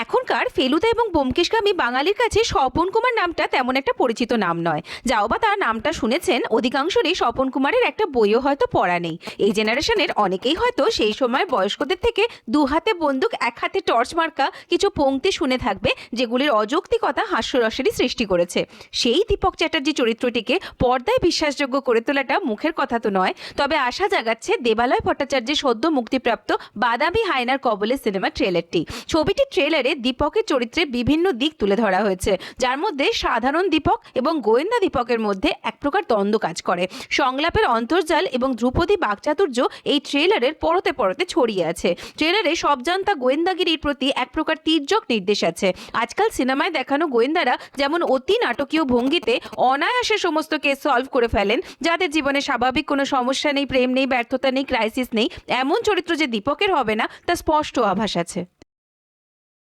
এখনকার ফেলুদা এবং ব্যোমকেশগামী বাঙালির কাছে স্বপন কুমার নামটা তেমন একটা পরিচিত নাম নয়। যাও বা তার নামটা শুনেছেন, অধিকাংশরই স্বপন কুমারের একটা বইও হয়তো পড়া নেই। এই জেনারেশনের অনেকেই হয়তো সেই সময় বয়স্কদের থেকে দু হাতে বন্দুক এক হাতে টর্চ মার্কা কিছু পংক্তি শুনে থাকবে, যেগুলির অযৌক্তিকতা হাস্যরসেরই সৃষ্টি করেছে। সেই দীপক চ্যাটার্জি চরিত্রটিকে পর্দায় বিশ্বাসযোগ্য করে তোলাটা মুখের কথা তো নয়, তবে আশা জাগাচ্ছে দেবালয় ভট্টাচার্যের সদ্য মুক্তিপ্রাপ্ত বাদামি হায়নার কবলে সিনেমা ট্রেলারটি। ছবিটির ট্রেলারে দীপকের চরিত্রে বিভিন্ন দিক তুলে ধরা হয়েছে, যার মধ্যে সাধারণ দীপক এবং গোয়েন্দা দীপকের মধ্যে এক প্রকার দ্বন্দ্ব কাজ করে। সংলাপের অন্তর্জাল এবং ধ্রুপদী বাকচাতুর্য এই ট্রেলারের পরতে পরতে ছড়িয়ে আছে। ট্রেলারে সবজান্তা গোয়েন্দাগিরির প্রতি এক প্রকার তির্যক নির্দেশ আছে। আজকাল সিনেমায় দেখানো গোয়েন্দারা যেমন অতি নাটকীয় ভঙ্গিতে অনায়াসে সমস্ত কেস সলভ করে ফেলেন, যাদের জীবনে স্বাভাবিক কোনো সমস্যা নেই, প্রেম নেই, ব্যর্থতা নেই, ক্রাইসিস নেই, এমন চরিত্র যে দীপকের হবে না তা স্পষ্ট আভাস আছে।